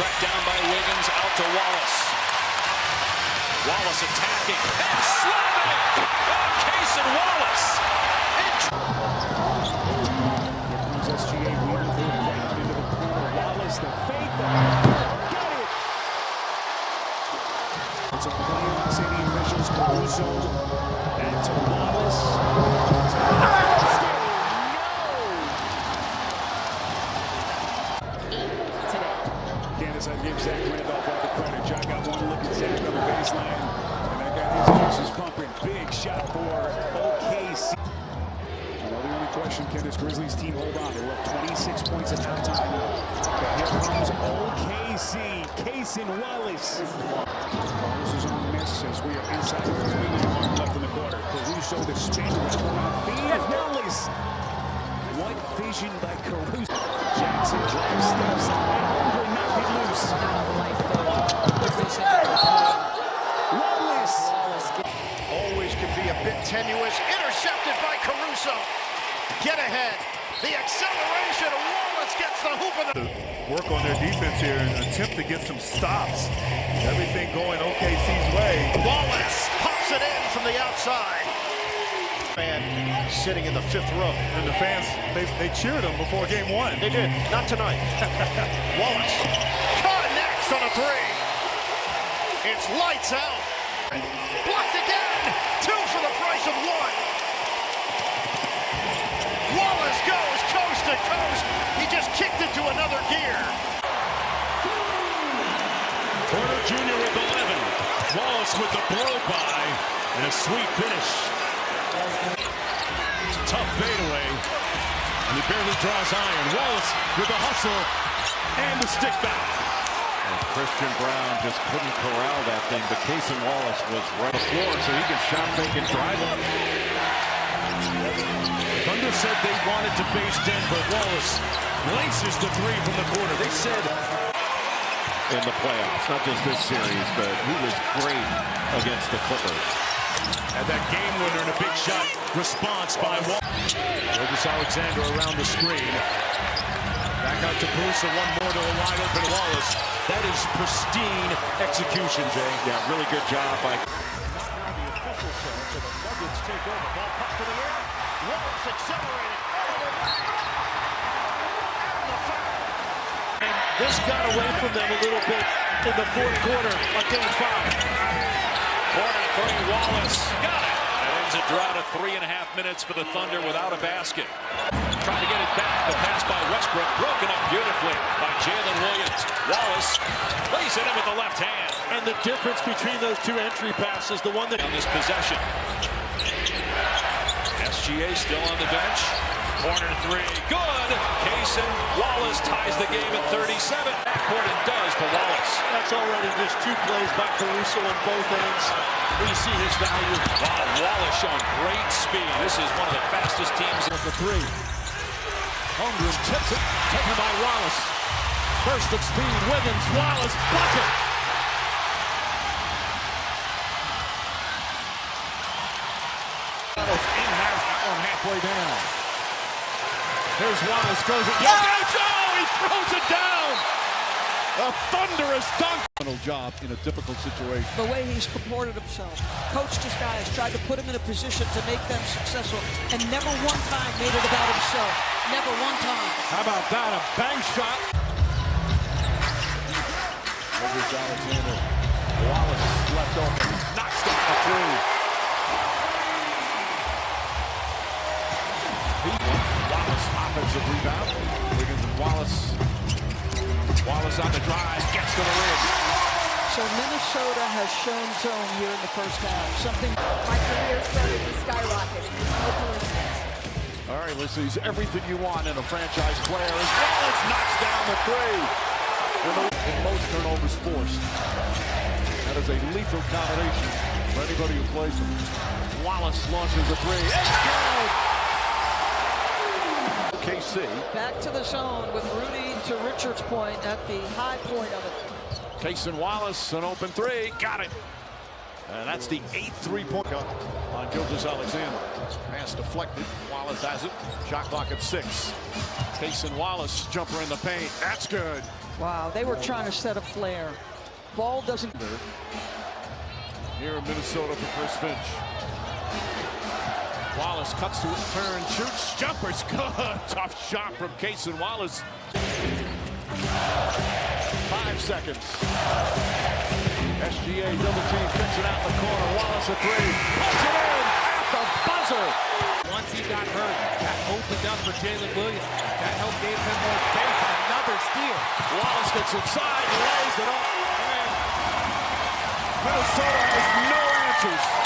Tracked down by Wiggins, out to Wallace. Wallace attacking and slamming. Cason Wallace. SGA weaving through the crowd into the corner. Wallace, the fake. Got it. It's a play on city officials. Caruso. And to Wallace. I give Zach Randolph all the credit. John got one look at Zach on the baseline, and that got his juices pumping. Big shot for OKC. The only question, can this Grizzlies team hold on? They were up 26 points at halftime. But here comes OKC. Cason Wallace. Wallace is on miss as we are inside the 3-minute mark left in the quarter. Caruso the spin around feed. Wallace. What vision by Caruso. Jackson drives steps. Wallace always can be a bit tenuous. Intercepted by Caruso. Get ahead. The acceleration. Wallace gets the hoop of the... Work on their defense here and attempt to get some stops. Everything going OKC's way. Wallace pops it in from the outside. Fan sitting in the 5th row. And the fans, they cheered him before game 1. They did. Not tonight. Wallace connects on a 3. It's lights out. Blocked again. 2 for the price of 1. Wallace goes coast to coast. He just kicked it to another gear. Porter Jr. with 11. Wallace with the blow by and a sweet finish. Tough fadeaway, and he barely draws iron. Wallace with the hustle and the stick back. And Christian Brown just couldn't corral that thing, but Cason Wallace was right on the floor, so he can shot fake and drive it. Thunder said they wanted to base Denver. Wallace laces the 3 from the corner. They said in the playoffs, not just this series, but he was great against the Clippers. And that game winner and a big shot response by Wallace. Alexander around the screen. Back out to Caruso, one more to a wide open Wallace. That is pristine execution, Jay. Yeah, really good job by... Now the official says that the Nuggets take over. Ball pumped to the air. Wallace accelerated. And the foul. And this got away from them a little bit in the 4th quarter of game 5. Corner 3, Wallace. Got it. That ends a drought of 3.5 minutes for the Thunder without a basket. Trying to get it back. The pass by Westbrook. Broken up beautifully by Jalen Williams. Wallace lays it in with the left hand. And the difference between those 2 entry passes, the one that on this possession. SGA still on the bench. Corner 3. Good. Cason Wallace ties the game at 37. Backcourt it does for Wallace. That's already just 2 plays by Caruso on both ends. We see his value. Wow, Wallace showing great speed. This is one of the fastest teams. With the 3. Holmgren tips it. Taken by Wallace. Burst of speed. Wiggins. Wallace. Bucket. Halfway down. Here's Wallace, goes it. Oh, he throws it down. A thunderous dunk. Job in a difficult situation. The way he's comported himself, coached his guys, tried to put him in a position to make them successful, and never one time made it about himself. Never one time. How about that? A bang shot. Here's Alexander. Wallace left open. Knocks down a 3. Wallace, offensive rebound. Wiggins and Wallace. Wallace on the drive, gets to the rim. So Minnesota has shown zone here in the first half. Something my career started to skyrocket. No coincidence. All right, Lisa, he's everything you want in a franchise player. As Wallace knocks down the 3. And most turnovers forced. That is a lethal combination for anybody who plays him. Wallace launches a 3. It's good! KC. back to the zone with Rudy to Richard's point at the high point of it. Cason Wallace, an open 3, got it. And that's the 8th three-point on Gilgeous-Alexander. Pass deflected. Wallace has it. Shot clock at 6. Cason Wallace, jumper in the paint. That's good. Wow, they were trying to set a flare. Ball doesn't. Here in Minnesota for Chris Finch. Wallace cuts to it, turn, shoots, jumper's good. Tough shot from Cason Wallace. 5 seconds. SGA double team, kicks it out in the corner. Wallace a 3. Puts it in at the buzzer. Once he got hurt, that opened up for Jalen Williams. That helped gave him more space. Another steal. Wallace gets inside, lays it up. Minnesota has no answers.